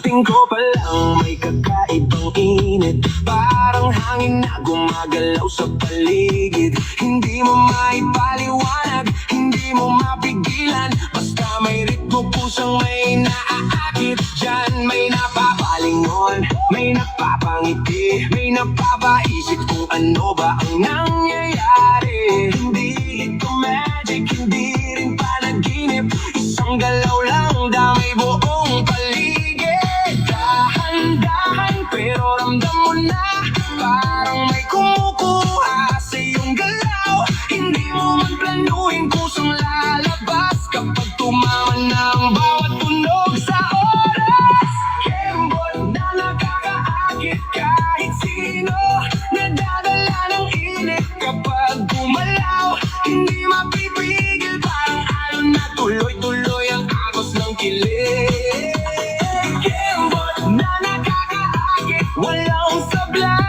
Pagdating ko pa lang may kakaibang init, parang hangin na gumagalaw sa paligid. Hindi mo maipaliwanag, hindi mo mapigilan, basta may ritmo pusang may naaakit. Diyan may napapalingon, may napapangiti, may napapaisip kung ano ba ang nangyayari. Hindi ito magic, hindi rin panaginip, isang galaw lang damay buong paligid. Dahan-dahan pero ramdam mo na, parang may kumukuha sa iyong galaw. Hindi mo man planuhin kusang lalabas kapag tumaman na ang bawat tunog sa oras. Kembot na nakakaakit kahit sino, nadadala ng init kapag gumalaw. Hindi mapipigil, parang alon na tuloy-tuloy ang agos ng kilig. Kembot na nakakaakit, walang sablay.